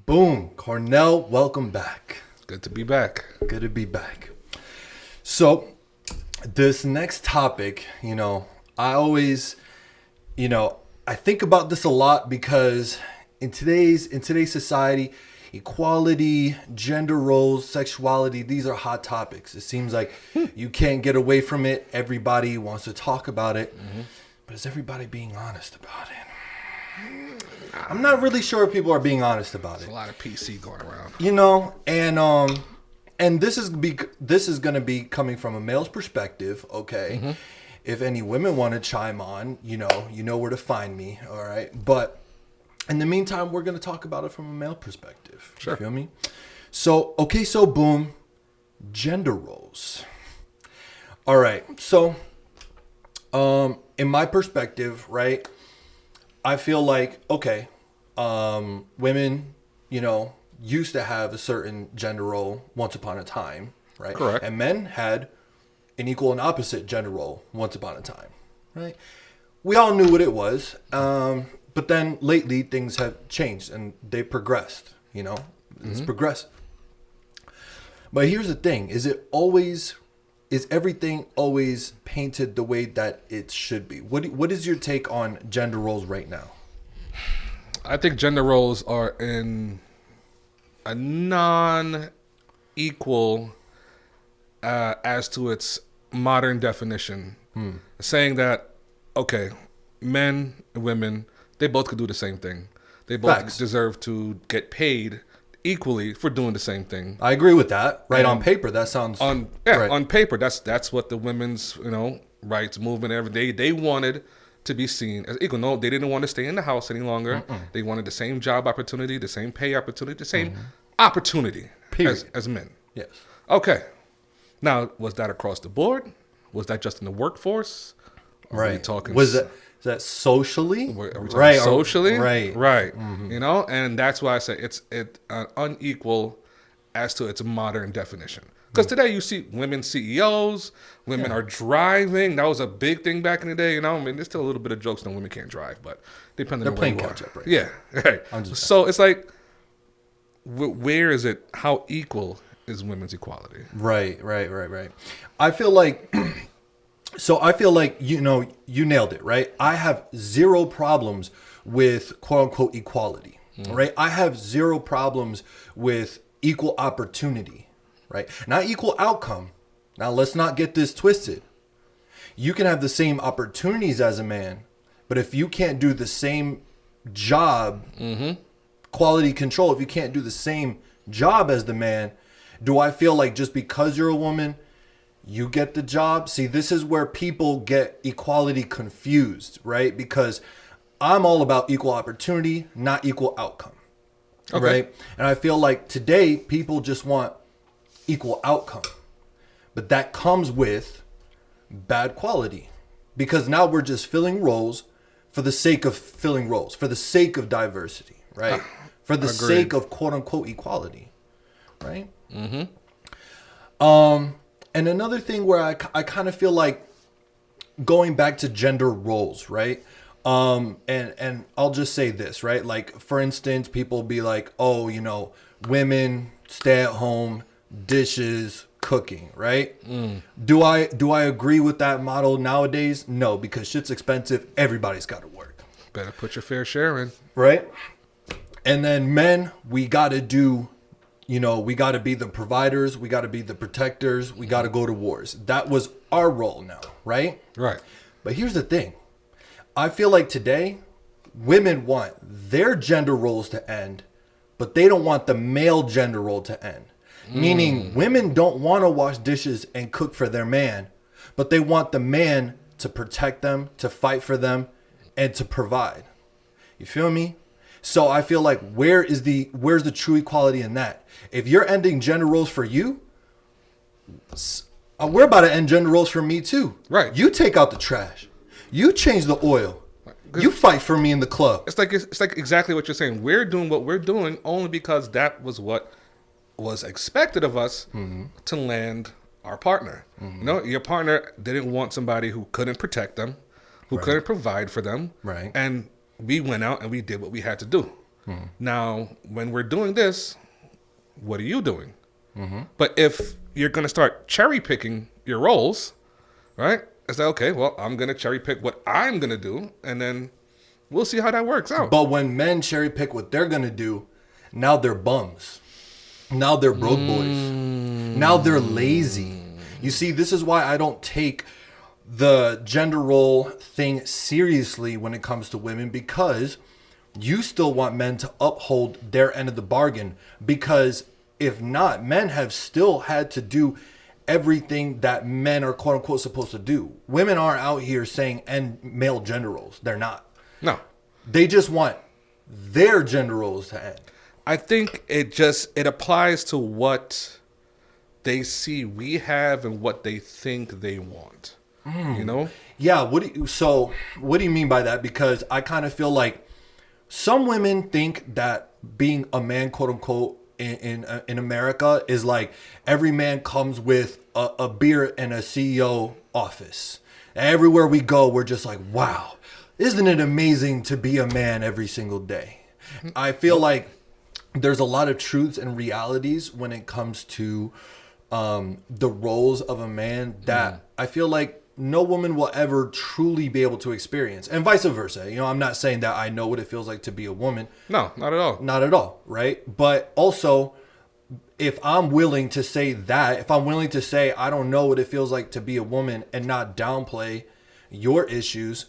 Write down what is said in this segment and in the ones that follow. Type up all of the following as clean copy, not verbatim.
Boom. Cornell, welcome back. Good to be back. Good to be back. So, this next topic, I always, I think about this a lot because in today's society, equality, gender roles, sexuality, these are hot topics. It seems like you can't get away from it. Everybody wants to talk about it. Mm-hmm. But is everybody being honest about it? I'm not really sure if people are being honest about it. There's a lot of PC going around. And this is going to be coming from a male's perspective, okay? Mm-hmm. If any women want to chime on, you know where to find me, all right? But in the meantime, we're going to talk about it from a male perspective. Sure. You feel me? So boom, gender roles. All right. So, in my perspective, right, I feel like, okay, women, used to have a certain gender role once upon a time, right? Correct. And men had an equal and opposite gender role once upon a time, right? We all knew what it was, but then lately things have changed and they progressed, It's progressive. But here's the thing, is everything always painted the way that it should be? What is your take on gender roles right now? I think gender roles are in a non-equal as to its modern definition. Saying that, okay, men and women, they both could do the same thing. They both Facts. deserve to get paid equally for doing the same thing. I agree with that. Right, on paper, that sounds right. On paper, that's what the women's rights movement they wanted to be seen as equal. No, they didn't want to stay in the house any longer. They wanted the same job opportunity, the same pay opportunity, the same opportunity as men. Yes. Okay. Now, was that across the board? Was that just in the workforce? Right. Are we talking? Is that socially? Are we talking right. socially? Right. Right. Mm-hmm. And that's why I say it's unequal as to its modern definition. Because today you see women CEOs, women are driving. That was a big thing back in the day. There's still a little bit of jokes that women can't drive, but depending on where you are. catch up, right? Yeah. Right. So it's like, where is it? How equal is women's equality? Right. I feel like, you nailed it, right? I have zero problems with quote unquote equality, right? I have zero problems with equal opportunity, right? Not equal outcome. Now let's not get this twisted. You can have the same opportunities as a man, but if you can't do the same job, quality control, if you can't do the same job as the man, do I feel like just because you're a woman, you get the job? See, this is where people get equality confused, right? Because I'm all about equal opportunity, not equal outcome, right? And I feel like today people just want equal outcome, but that comes with bad quality because now we're just filling roles for the sake of filling roles, for the sake of diversity, right? For the sake of quote unquote equality, right? And another thing where I kind of feel like going back to gender roles, right? And I'll just say this, right? Like, for instance, people be like, oh, women stay at home, dishes, cooking, right? Do I agree with that model nowadays? No, because shit's expensive. Everybody's got to work. Better put your fair share in. Right? And then men, we got to do, we got to be the providers. We got to be the protectors. We got to go to wars. That was our role now, right? Right. But here's the thing. I feel like today, women want their gender roles to end, but they don't want the male gender role to end. Meaning women don't want to wash dishes and cook for their man, but they want the man to protect them, to fight for them, and to provide. You feel me? So I feel like where's the true equality in that? If you're ending gender roles for you, we're about to end gender roles for me too. Right. You take out the trash. You change the oil. You fight for me in the club. It's like exactly what you're saying. We're doing what we're doing only because that was what was expected of us to land our partner. Your partner didn't want somebody who couldn't protect them, who couldn't provide for them. Right. And we went out and we did what we had to do. Now, when we're doing this, what are you doing? But if you're going to start cherry picking your roles, right? It's like, okay, well, I'm going to cherry pick what I'm going to do, and then we'll see how that works out. But when men cherry pick what they're going to do, now they're bums. Now they're broke boys. Now they're lazy. You see, this is why I don't take the gender role thing seriously when it comes to women, because you still want men to uphold their end of the bargain. Because if not, men have still had to do everything that men are quote unquote supposed to do. Women aren't out here saying end male gender roles. They're not. No. They just want their gender roles to end. I think it applies to what they see we have and what they think they want. You know? Yeah. What do you mean by that? Because I kind of feel like some women think that being a man, quote unquote, in America is like every man comes with a beer and a CEO office. Everywhere we go, we're just like, wow, isn't it amazing to be a man every single day? I feel like there's a lot of truths and realities when it comes to the roles of a man that I feel like no woman will ever truly be able to experience, and vice versa. You know, I'm not saying that I know what it feels like to be a woman. No, not at all. Not at all, right? But also, if I'm willing to say that, if I'm willing to say I don't know what it feels like to be a woman and not downplay your issues,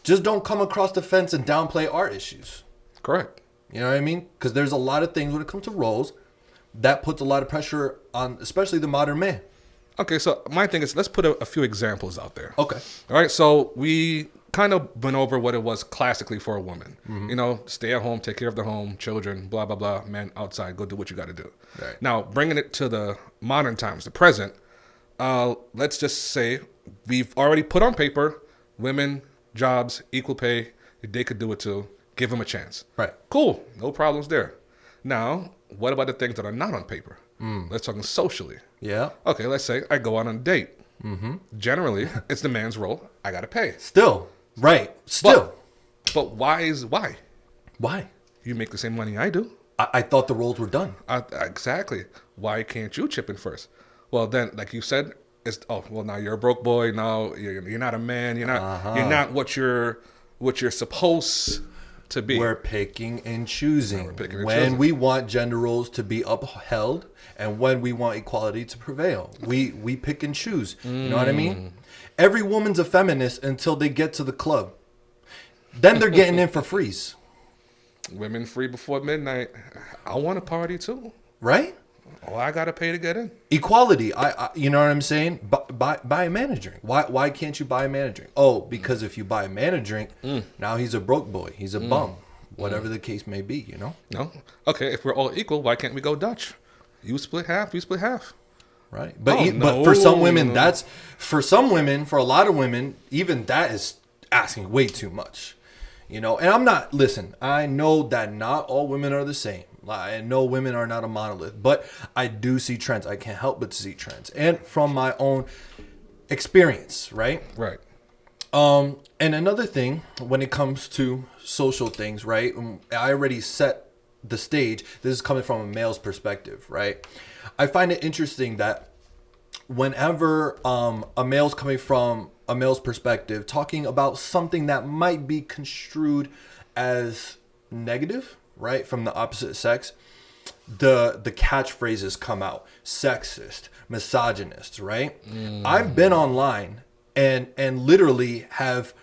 just don't come across the fence and downplay our issues. Correct. You know what I mean? Because there's a lot of things when it comes to roles that puts a lot of pressure on, especially the modern man. Okay, so my thing is, let's put a few examples out there. Okay. All right, so we kind of went over what it was classically for a woman. You know, stay at home, take care of the home, children, blah, blah, blah, men outside, go do what you got to do. Right. Now, bringing it to the modern times, the present, let's just say we've already put on paper, women, jobs, equal pay, they could do it too. Give them a chance. Right. Cool, no problems there. Now, what about the things that are not on paper? Let's talk socially. Yeah. Okay, let's say I go out on a date. Generally, it's the man's role. I got to pay. Still. Right. Still. But why? Why? You make the same money I do. I thought the roles were done. Exactly. Why can't you chip in first? Well, then, like you said, it's now you're a broke boy. Now you're not a man. You're not what you're supposed to be. We're picking and choosing. When choosing. We want gender roles to be upheld and when we want equality to prevail. We pick and choose. You know what I mean? Every woman's a feminist until they get to the club. Then they're getting in for freeze. Women free before midnight. I want to party too. Right? Oh, I got to pay to get in. Equality. I you know what I'm saying? Buy a man a drink. Why can't you buy a man a drink? Oh, because if you buy a man a drink, now he's a broke boy. He's a bum. Whatever the case may be, you know? No. Okay, if we're all equal, why can't we go Dutch? You split half, we split half. Right. But for some women, for a lot of women, even that is asking way too much. You know, and I know that not all women are the same. I know women are not a monolith, but I do see trends. I can't help but see trends. And from my own experience, right? Right. And another thing, when it comes to social things, right? I already set the stage. This is coming from a male's perspective, right? I find it interesting that whenever a male's coming from a male's perspective, talking about something that might be construed as negative, right, from the opposite sex, the catchphrases come out: sexist, misogynist, right? I've been online and literally have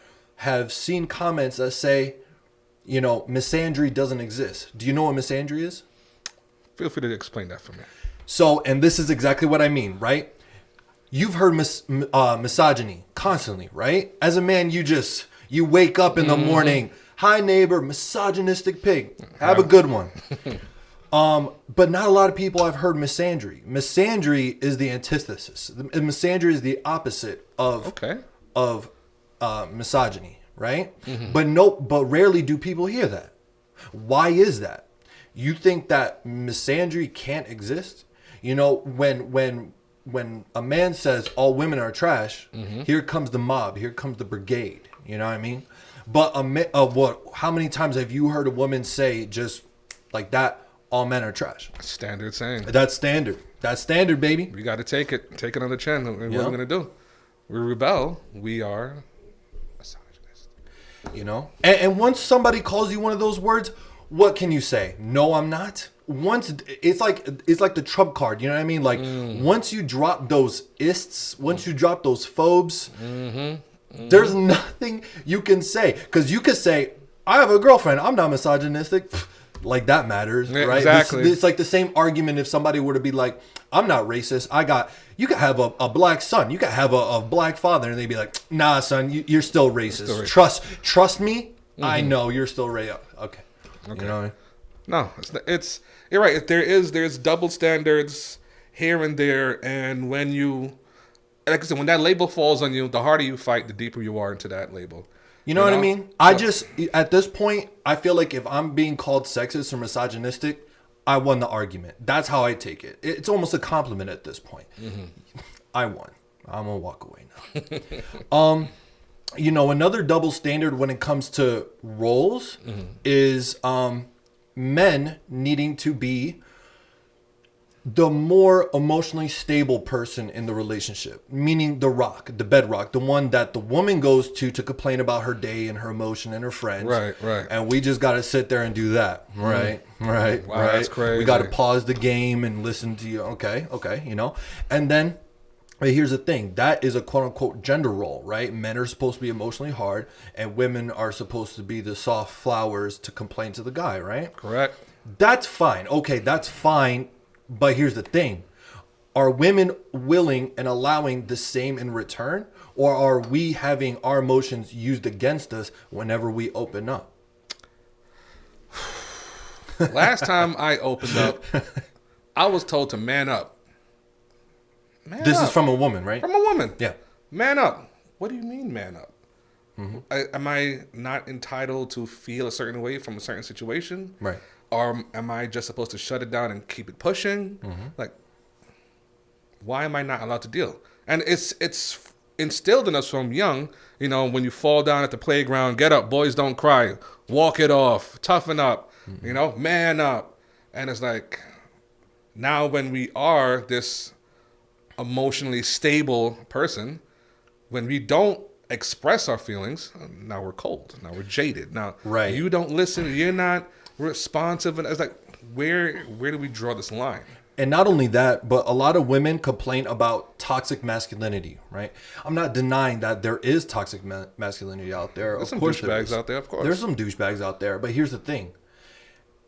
seen comments that say, you know, misandry doesn't exist. Do you know what misandry is? Feel free to explain that for me. So, and this is exactly what I mean, right? You've heard misogyny constantly, right? As a man, you wake up in the morning, hi neighbor, misogynistic pig, have a good one. But not a lot of people have heard misandry. Misandry is the antithesis. Misandry is the opposite of misogyny, right? But rarely do people hear that. Why is that? You think that misandry can't exist? You know, when a man says all women are trash, here comes the mob, here comes the brigade. You know what I mean? But how many times have you heard a woman say just like that, all men are trash. Standard saying. That's standard. That's standard, baby. We got to take it on the chin. And what are we going to do? We rebel. We are misogynist. You know? And once somebody calls you one of those words, what can you say? No, I'm not. Once it's like the Trump card, you know what I mean? Like once you drop those ists, once you drop those phobes, there's nothing you can say. Because you could say, I have a girlfriend, I'm not misogynistic. Like that matters, right? Exactly. It's like the same argument if somebody were to be like, I'm not racist. You could have a black son, you could have a black father, and they'd be like, nah, son, you're still racist. Trust me, I know you're still racist. Okay. You know what I mean? No, it's you're right. There's double standards here and there, and when you, like I said, when that label falls on you, the harder you fight, the deeper you are into that label. You know what I mean? At this point, I feel like if I'm being called sexist or misogynistic, I won the argument. That's how I take it. It's almost a compliment at this point. I won. I'm gonna walk away now. You know, another double standard when it comes to roles is men needing to be the more emotionally stable person in the relationship, meaning the bedrock, the one that the woman goes to complain about her day and her emotion and her friends. Right. And we just got to sit there and do that. Right. Wow, that's crazy. We got to pause the game and listen to you. Okay. You know, and then here's the thing. That is a quote unquote gender role, right? Men are supposed to be emotionally hard and women are supposed to be the soft flowers to complain to the guy, right? Correct. That's fine. Okay, that's fine. But here's the thing. Are women willing and allowing the same in return? Or are we having our emotions used against us whenever we open up? Last time I opened up, I was told to man up. This is from a woman, right? From a woman. Yeah. Man up. What do you mean man up? Am I not entitled to feel a certain way from a certain situation? Right. Or am I just supposed to shut it down and keep it pushing? Like, why am I not allowed to deal? And it's instilled in us from young. You know, when you fall down at the playground, get up, boys don't cry, walk it off, toughen up, you know, man up. And it's like, now when we are this emotionally stable person, when we don't express our feelings, now we're cold, now we're jaded. Now, you don't listen, you're not responsive, and it's like, where do we draw this line? And not only that, but a lot of women complain about toxic masculinity, right? I'm not denying that there is toxic masculinity out there. There's some douchebags out there, of course. There's some douchebags out there, but here's the thing.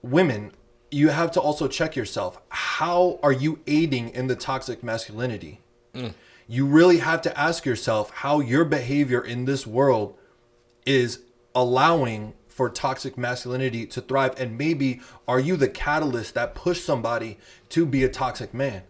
Women, you have to also check yourself. How are you aiding in the toxic masculinity? You really have to ask yourself how your behavior in this world is allowing for toxic masculinity to thrive, and maybe are you the catalyst that pushed somebody to be a toxic man?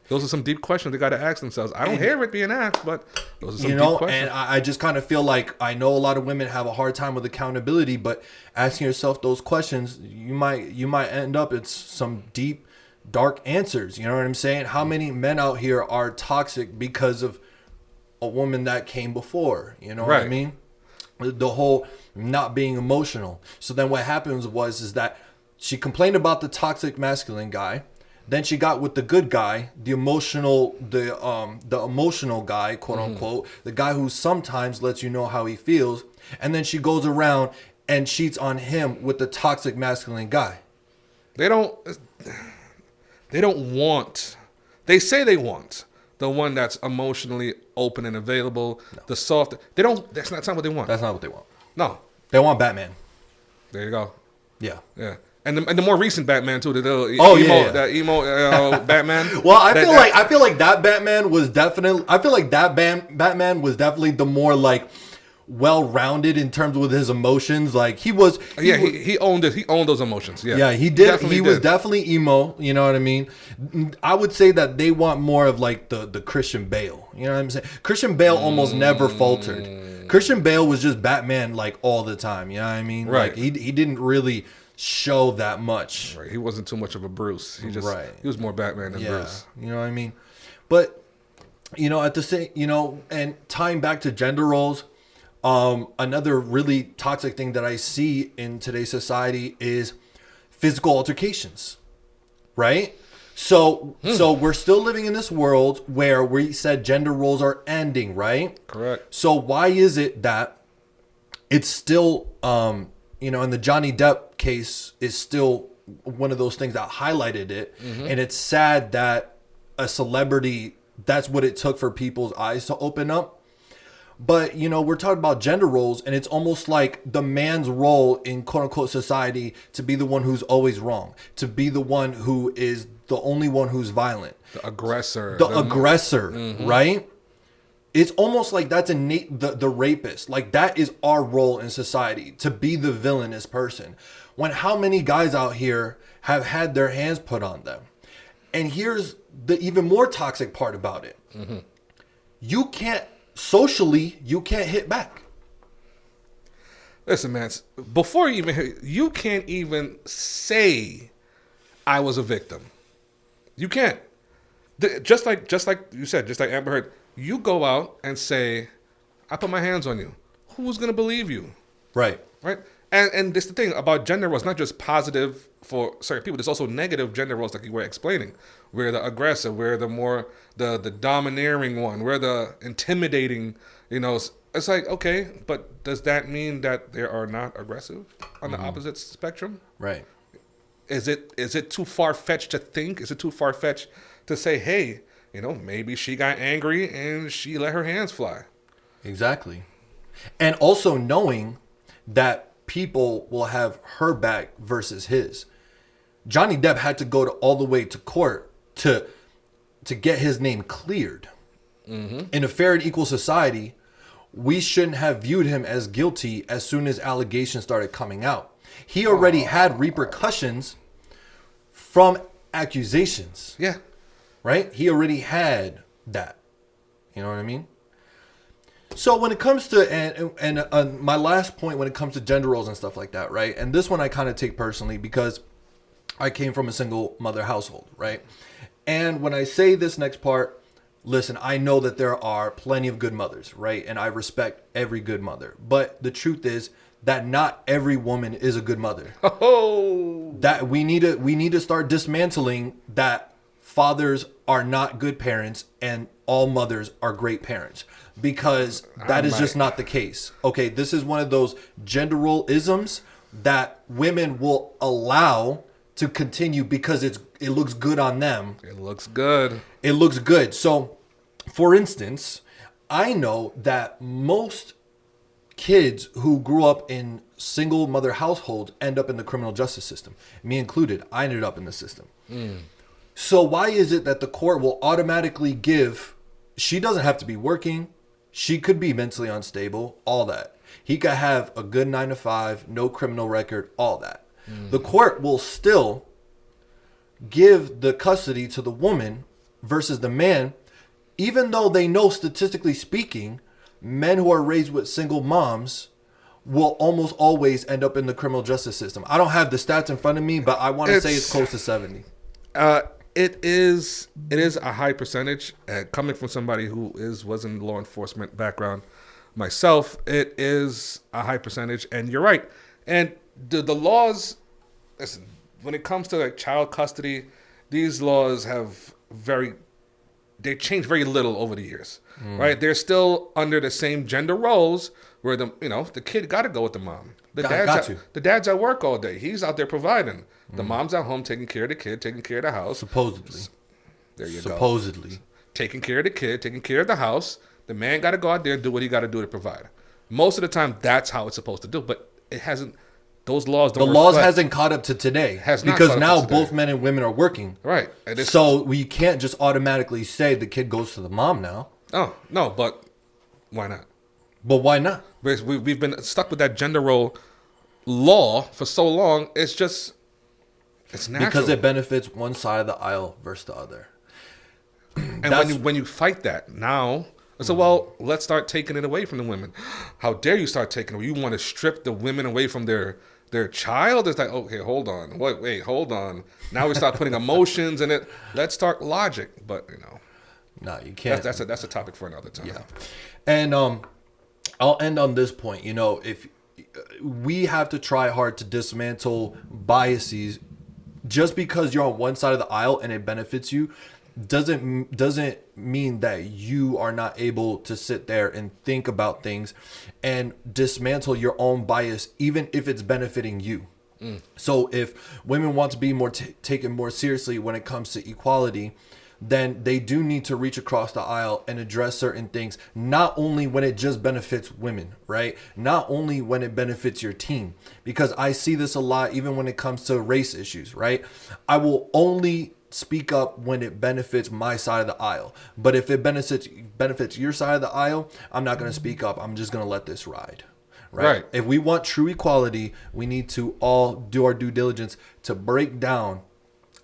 Those are some deep questions they got to ask themselves. I don't hear it being asked, but those are some deep questions. And I just kind of feel like, I know a lot of women have a hard time with accountability, but asking yourself those questions, you might end up at some deep, dark answers. You know what I'm saying? How many men out here are toxic because of a woman that came before? You know what I mean? The whole not being emotional. So then what happens is that she complained about the toxic masculine guy. Then she got with the good guy, the emotional guy, quote unquote, the guy who sometimes lets you know how he feels. And then she goes around and cheats on him with the toxic masculine guy. They say they want the one that's emotionally open and available, the soft. That's not what they want. That's not what they want. No. They want Batman. There you go. Yeah. And the more recent Batman too, that emo Batman. Well, I feel like that Batman was definitely. I feel like that Batman was definitely the more like well-rounded in terms with his emotions. Like he owned it. He owned those emotions. Yeah, he did. He was definitely emo. You know what I mean? I would say that they want more of like the Christian Bale. You know what I'm saying? Christian Bale almost never faltered. Christian Bale was just Batman like all the time. You know what I mean? Right. Like he didn't really show that much. Right. He wasn't too much of a Bruce. He was more Batman than Bruce. You know what I mean? But at the same, and tying back to gender roles, Another really toxic thing that I see in today's society is physical altercations, right? So we're still living in this world where we said gender roles are ending, right? Correct. So why is it that it's still, and the Johnny Depp case is still one of those things that highlighted it. And it's sad that a celebrity, that's what it took for people's eyes to open up. But, we're talking about gender roles, and it's almost like the man's role in quote unquote society to be the one who's always wrong, to be the one who is the only one who's violent. The aggressor. Right? It's almost like that's the rapist. Like that is our role in society, to be the villainous person. When how many guys out here have had their hands put on them? And here's the even more toxic part about it. You can't hit back. Listen, man, before you can't even say I was a victim. You can't. Just like you said, just like Amber Heard, you go out and say, I put my hands on you. Who's going to believe you? Right. Right? And this the thing about gender roles, not just positive for certain people. There's also negative gender roles, like you were explaining. We're the aggressor. We're the more the domineering one. We're the intimidating. It's like, okay, but does that mean that there are not aggressive on the opposite spectrum? Right. Is it too far fetched to think? Is it too far fetched to say, hey, maybe she got angry and she let her hands fly? Exactly. And also knowing that people will have her back versus his. Johnny Depp had to go all the way to court to get his name cleared. In a fair and equal society, we shouldn't have viewed him as guilty as soon as allegations started coming out. He already had repercussions from accusations. Yeah. Right? He already had that. You know what I mean? So when it comes to, and my last point when it comes to gender roles and stuff like that, right? And this one I kind of take personally because I came from a single mother household, right? And when I say this next part, listen, I know that there are plenty of good mothers, right? And I respect every good mother. But the truth is that not every woman is a good mother. Oh, that we need to start dismantling that fathers are not good parents and all mothers are great parents, because that is just not the case. Okay, this is one of those gender role isms that women will allow to continue because it looks good on them. It looks good. It looks good. So, for instance, I know that most kids who grew up in single mother households end up in the criminal justice system. Me included. I ended up in the system. So why is it that the court will automatically give, she doesn't have to be working, she could be mentally unstable, all that. He could have a good 9 to 5, no criminal record, all that. The court will still give the custody to the woman versus the man, even though they know, statistically speaking, men who are raised with single moms will almost always end up in the criminal justice system. I don't have the stats in front of me, but I want to say it's close to 70. It is a high percentage. Coming from somebody who was in law enforcement background myself, it is a high percentage, and you're right. And the laws, listen, when it comes to like child custody, these laws have they change very little over the years, right? They're still under the same gender roles where the kid got to go with the mom. The dad's at work all day. He's out there providing. The mom's at home taking care of the kid, taking care of the house. Supposedly. There you go. Taking care of the kid, taking care of the house. The man got to go out there and do what he got to do to provide. Most of the time, that's how it's supposed to do. But it hasn't. Those laws don't. The laws hasn't caught up to today. Because now both men and women are working. Right. So we can't just automatically say the kid goes to the mom now. Oh, no, but why not? But why not? We've been stuck with that gender role law for so long. It's natural. Because it benefits one side of the aisle versus the other. And when you fight that, now, so well, let's start taking it away from the women. How dare you start taking it? You want to strip the women away from their child? It's like, okay, hold on. Wait, hold on. Now we start putting emotions in it. Let's start logic. But, no, you can't. That's a topic for another time. Yeah. And I'll end on this point. You know, if we have to try hard to dismantle biases, just because you're on one side of the aisle and it benefits you doesn't mean that you are not able to sit there and think about things and dismantle your own bias, even if it's benefiting you. So if women want to be more taken more seriously when it comes to equality, then they do need to reach across the aisle and address certain things, not only when it just benefits women, right? Not only when it benefits your team, because I see this a lot, even when it comes to race issues, right? I will only speak up when it benefits my side of the aisle. But if it benefits your side of the aisle, I'm not going to speak up. I'm just going to let this ride. Right? If we want true equality, we need to all do our due diligence to break down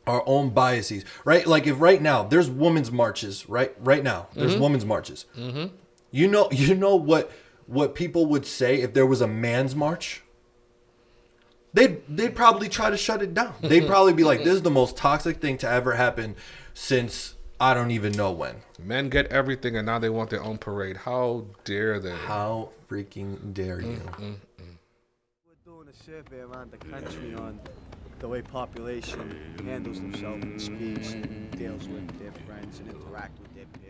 our own biases, right? Like if right now there's women's marches, right now there's women's marches. You know what people would say if there was a man's march? They'd probably try to shut it down. They'd probably be like, this is the most toxic thing to ever happen since I don't even know when. Men get everything and now they want their own parade. How dare they? How freaking dare you? We're doing a survey around the country on the way population handles themselves and speaks and deals with their friends and interact with their peers.